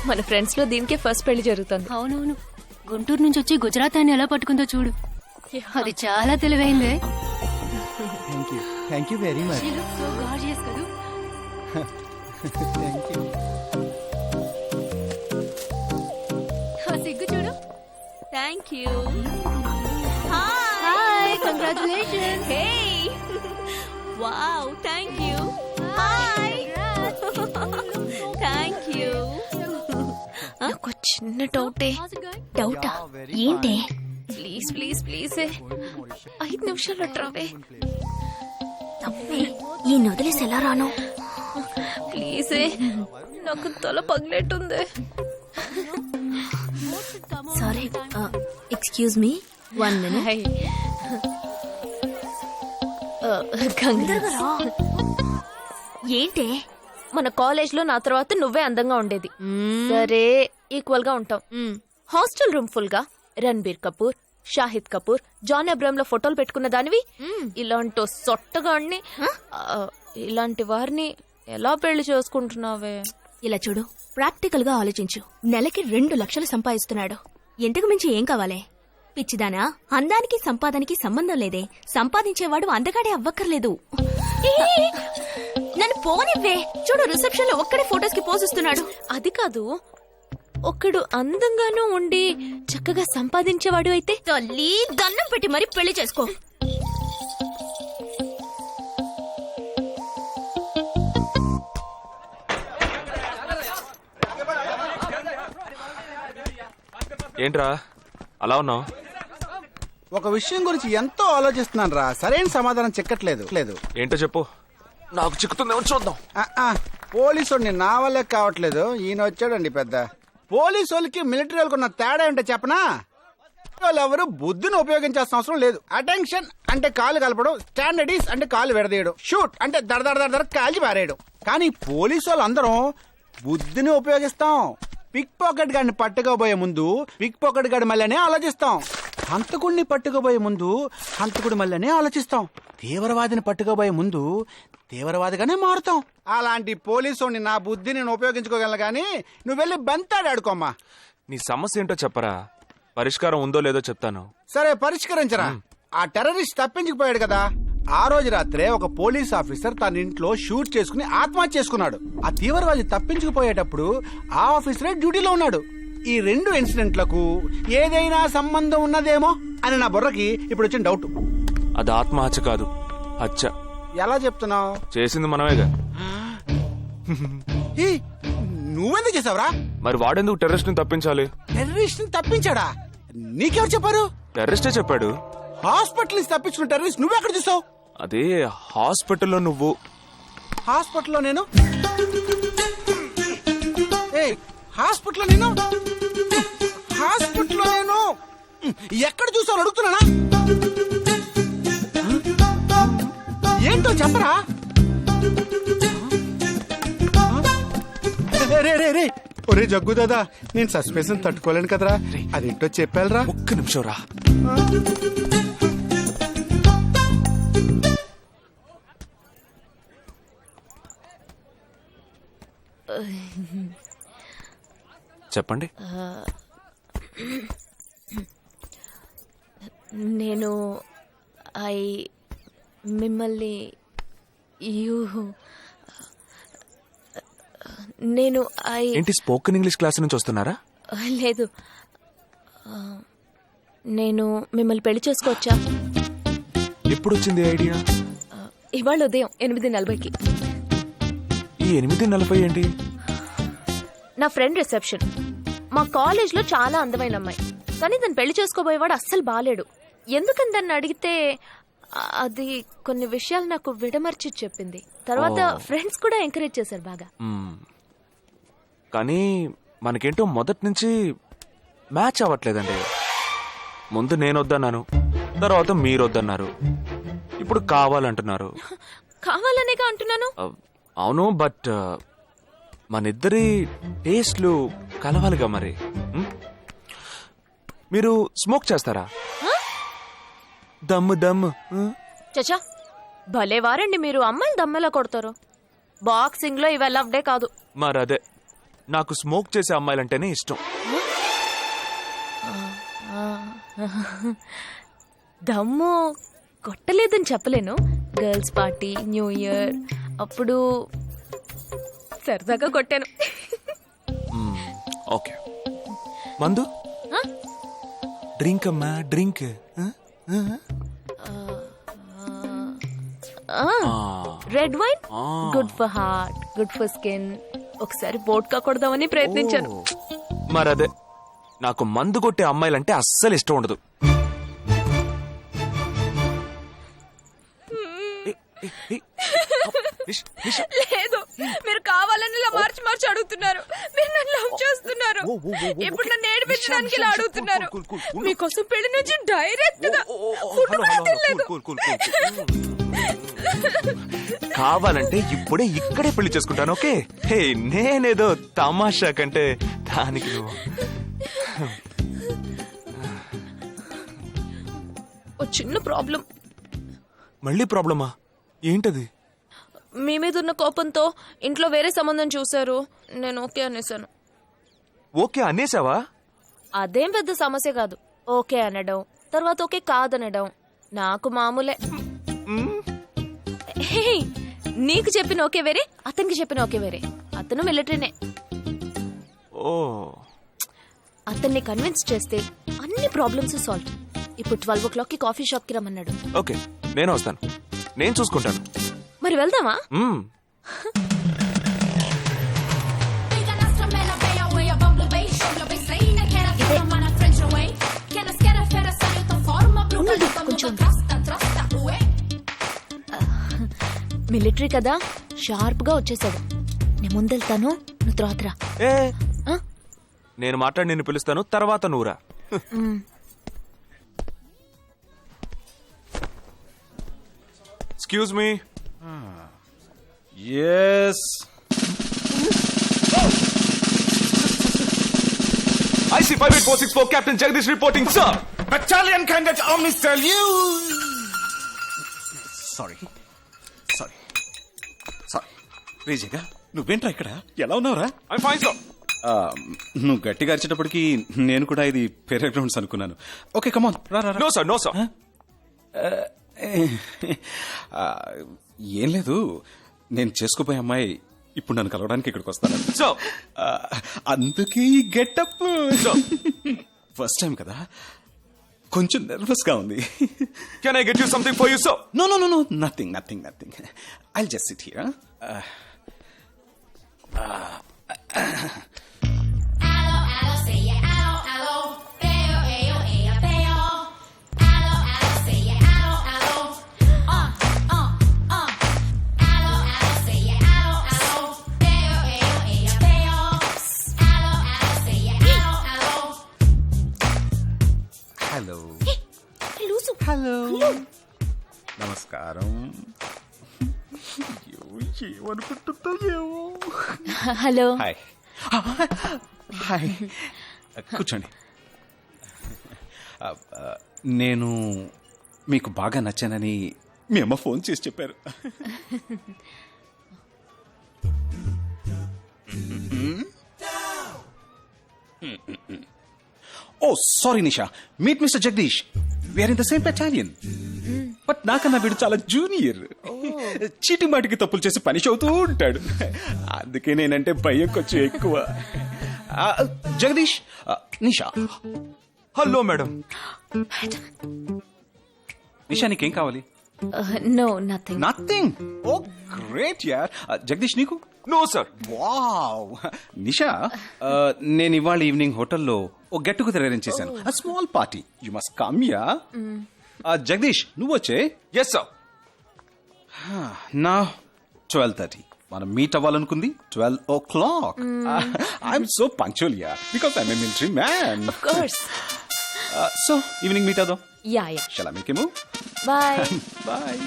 మన ఫ్రెండ్స్ లో దీనికే ఫస్ట్ పెళ్లి జరుగుతుంది. అవునవును, గుంటూరు నుంచి వచ్చి గుజరాత్ అని ఎలా పట్టుకుందో చూడు. అది చాలా తెలివైందే. Thank you very much. So gorgeous కదూ. Thank you. సిగ్గు చూడు. Thank you. Hi, congratulations. Hey wow, thank you. Hi, thank you. నాకు చిన్న డౌటే. డౌటా? ఏంటి? ప్లీజ్ ప్లీజ్ ప్లీజ్ 5 నిమిషాలు అట్రావే. ఈ నొదిలేసి ఎలా రాను? ప్లీజ్, నాకు తల పగిలేట్టుంది. Sorry, excuse me, 1 minute. ఏంటి? మన కాలేజ్ లో నా తర్వాత నువ్వే అందంగా ఉండేది. సరే, ఈక్వల్ గా ఉంటాం. హాస్టల్ రూమ్ ఫుల్ గా రణబీర్ కపూర్, షాహిద్ కపూర్, జాన్ అబ్రామ్ లో ఫోటోలు పెట్టుకున్న దానివి ఇలాంటి సొట్టగాడిని, ఇలాంటి వారిని ఎలా పెళ్లి చేసుకుంటున్నావే? ఇలా చూడు, ప్రాక్టికల్ గా ఆలోచించు. నెలకి 2 లక్షలు సంపాదిస్తున్నాడు. ఎంతకు మించి ఏం కావాలే? పిచ్చిదానా, అందానికి సంపాదనకి సంబంధం లేదే. సంపాదించేవాడు అందగాడే అవ్వక్కర్లేదు. నన్ను పోనివ్వే. చూడు, రిసెప్షన్ లో ఒక్కడే ఫోటోస్ కి పోజిస్తున్నాడు. అది కాదు, ఒక్కడు అందంగానూ ఉండి చక్కగా సంపాదించేవాడు అయితే తల్లి దండం పెట్టి మరీ పెళ్లి చేసుకో. ఏంట్రా అలా ఉన్నావు? ఒక విషయం గురించి ఎంతో ఆలోచిస్తున్నాను రా, సరైన సమాధానం చిక్కట్లేదు. ఏంటో చెప్పు, నాకు చిక్కుతుందేమో చూద్దాం. పోలీసు నా వల్లే కావట్లేదు. ఈయన వచ్చాడండి పెద్ద. పోలీసు వాళ్ళకి మిలిటరీ వాళ్ళకి ఉన్న తేడా ఏంటో చెప్పనా? వాళ్ళు ఎవరు బుద్ధిని ఉపయోగించాల్సిన అవసరం లేదు. అటెన్షన్ అంటే కాలు కలపడం, స్టాండర్డీస్ అంటే కాలు విడదీయడం, షూట్ అంటే దడ కాల్చి పారేయడం. కానీ పోలీసు వాళ్ళందరం బుద్ధిని ఉపయోగిస్తాం. పిక్ పాకెట్ గాడిని పట్టుకోబోయే ముందు పిక్ పాకెట్ గాడి మళ్ళీనే ఆలోచిస్తాం. హంతకుడిని పట్టుకోబోయే ముందు హంతకుడి మళ్ళీనే ఆలోచిస్తాం. తీవ్రవాదిని పట్టుకోబోయే ముందు తీవ్రవాదిగానే మారుతాం. అలాంటి పోలీసుని నా బుద్ధి నేను ఉపయోగించుకోగలను. గానీ నువ్వు వెళ్ళి బంతాడు ఆడుకోమ్మా. నీ సమస్య ఏంటో చెప్పరా, పరిష్కారం ఉందో లేదో చెప్తాను. సరే, పరిష్కరించరా. ఆ టెర్రరిస్ట్ తప్పించుకుపోయాడు కదా. ఆ రోజు రాత్రే ఒక పోలీస్ ఆఫీసర్ తన ఇంట్లో షూట్ చేసుకుని ఆత్మహత్య చేసుకున్నాడు. ఆ తీవ్రవాది తప్పించుకుపోయేటప్పుడు ఆ ఆఫీసరే డ్యూటీలో ఉన్నాడు. ఈ 2 ఇన్సిడెంట్లకు ఏదైనా సంబంధం ఉన్నదేమో అని నా బుర్రకి ఇప్పుడు వచ్చిన డౌట్. అది ఆత్మహత్య కాదు, హత్య. ఎలా చెప్తున్నావు? చేసింది మనమేగా. నువ్వెందుకు చేసావురా? మరి వాడెందుకు టెర్రరిస్ట్ ని తప్పించాలి? టెర్రరిస్ట్ ని తప్పించాడా? నీకెవరు చెప్పారు? టెర్రరిస్టే చెప్పాడు. హాస్పిటల్ నుంచి తప్పించుకున్న టెర్రరిస్ట్ నువ్వెక్కడ చూసావు? అదే హాస్పిటల్లో నువ్వు. హాస్పిటల్లో నేను? హాస్పిటల్లో నేను? హాస్పిటల్లో నేను ఎక్కడ చూసావు అడుగుతున్నానా? ఏంటో చెప్పరా? రే ఒరే జగ్గు దాదా, నేను సస్పెన్షన్ తట్టుకోలేను కదరా. అదేంటో చెప్పాలరా. ఒక్క నిమిషం రా. చెప్పండి. నేను మిమ్మల్ని నేను ఏంటి, స్పోకెన్ ఇంగ్లీష్ క్లాస్ నుంచి వస్తున్నారా? లేదు, నేను మిమ్మల్ని పెళ్లి చేసుకోవచ్చా? ఎప్పుడు వచ్చింది ఐడియా? ఇవాళ ఉదయం 8:40కి. ఈ 8:40 ఏంటి? నా ఫ్రెండ్ రిసెప్షన్. మా కాలేజ్ లో చాలా అందమైన అమ్మాయి, కానీ దాన్ని పెళ్లి చేసుకోబోయేవాడు అస్సలు బాలేడు. ఎందుకని దాన్ని అడిగితే అది కొన్ని విషయాలు నాకు విడమర్చి చెప్పింది. తర్వాత ఫ్రెండ్స్ కూడా ఎంకరేజ్ చేశారు బాగా. కానీ మనకేంటో మొదటి నుంచి మ్యాచ్ అవ్వట్లేదండి. ముందు నేను వద్దన్నాను, తర్వాత మీరు వద్దన్నారు, ఇప్పుడు కావాలంటున్నారు. కావాలనేగా అంటున్నాను. అవును, బట్ మనిద్దరి టేస్ట్లు కలవాలిగా. మరి మీరు స్మోక్ చేస్తారా? దమ్ము దమ్ము. చచ్చా, భలే వారండి మీరు. అమ్మాయిలు దమ్మెలా కొడతారు. బాక్సింగ్ లో ఇవి అలవ్డే కాదు. మరదే నాకు స్మోక్ చేసే అమ్మాయిలంటేనే ఇష్టం. దమ్ము కొట్టలేదని చెప్పలేను. గర్ల్స్ పార్టీ, న్యూ ఇయర్ అప్పుడు సరదాగా కొట్టాను. ఓకే, మందు డ్రింక్ అమ్మా, drink. Red wine good for heart, good for skin. ఒకసారి వోడ్కా కొడదామని ప్రయత్నించాను. మరదే, నాకు మందు కొట్టే అమ్మాయిలంటే అస్సలు ఇష్టం ఉండదు. లేదు, మీరు కావాలని ఇలా మార్చి మార్చి అడుగుతున్నారు. మీరు నన్ను లవ్ చేస్తున్నారు. ఇప్పుడు నన్ను ఏడిపించడానికి ఇలా అడుగుతున్నారు. మీకోసం పెళ్లి నుంచి డైరెక్ట్ గా ఫుడ్ కూడా తినలేదు. కావాలంటే ఇప్పుడే ఇక్కడే పెళ్లి చేసుకుంటాను. ఓకే, హే, నేనేదో తమాషా కంటే దానికి నువ్వు. ఓ చిన్న ప్రాబ్లం. మళ్ళీ ప్రాబ్లమా? ఏంటది? మీ మీద ఉన్న కోపంతో ఇంట్లో వేరే సంబంధం చూశారు. నేను ఓకే అనేసాను. ఓకే అనేసావా? అదేం పెద్ద సమస్య కాదు. ఓకే అనడం, తర్వాత ఓకే కాదనడం నాకు మామూలే. హే, నీకు చెప్పిన ఓకే వేరే, అతనికి చెప్పిన ఓకే వేరే. అతను మిలిటరీనే. ఓ, అతన్ని కన్విన్స్ చేస్తే అన్ని ప్రాబ్లమ్స్ సాల్వ్. ఇప్పుడు 12 o'clock కి కాఫీ షాప్ కి రమ్మన్నాడు. ఓకే, నేను వస్తాను. నేను చూసుకుంటాను. మరి వెళ్దామా? మిలిటరీ కదా, షార్ప్ గా వచ్చేసాడు. నేను ముందెళ్తాను, నువ్వు తర్వాత రా. ఏ, ఆ? నేను మాట్లాడి నిన్ను పిలుస్తాను, తర్వాత నువ్వురా. Excuse me. Yes. IC 58464 Captain Jagdish reporting, sir. Battalion Candidate Omni salute! Sorry. రేజేగా, నువ్వేంట్రా ఇక్కడ? ఎలా ఉన్నావురా? I'm fine, sir. నువ్వు గట్టిగా అరిచేటప్పటికి నేను కూడా ఇది పేరే గ్రౌండ్స్ అనుకున్నాను. ఓకే, కమాన్, రా. No, sir, no, sir. ఏం లేదు, నేను చేసుకోపోయే అమ్మాయి ఇప్పుడు నన్ను కలవడానికి ఇక్కడికి వస్తాను. Sir. అందుకే ఈ గెటప్. ఫస్ట్ టైం కదా, కొంచెం నర్వస్ గా ఉంది. Can I get you something for you, sir? No, nothing. I'll just sit here. Hello, నమస్కారం. ఏమనుకుంటుందో ఏమో. హలో. హాయ్, కూర్చోండి. నేను మీకు బాగా నచ్చానని మీ అమ్మ ఫోన్ చేసి చెప్పారు. Oh sorry Nisha, meet mister Jagdish. We're in the same battalion. But నాకన్నా వీడు చాలా జూనియర్. చీటింగ్ మాటికి తప్పులు చేసి పనిష్ అవుతూ ఉంటాడు. అందుకే నేనంటే భయం కొంచెం ఎక్కువ. జగదీష్, నిషా. Hello madam. నిషా, నీకేం కావాలి? No, nothing. Nothing. Oh great యార్. జగదీష్, నీకు? No, sir. వావ్. నిషా, నేను ఇవాళ ఈవినింగ్ హోటల్లో ఓ గెట్ టుగెదర్ అరేంజ్ చేశాను. Small party. You must come yeah. Jagdish, నువ్వు వచ్చే. Yes, sir. నా 12:30 మనం మీట్ అవ్వాలనుకుంది 12 o'clock. I'm so punctual yeah, because I'm a military man. Of course. So evening meet అవుదాం. Yeah. Shall I make a move? Bye. Bye.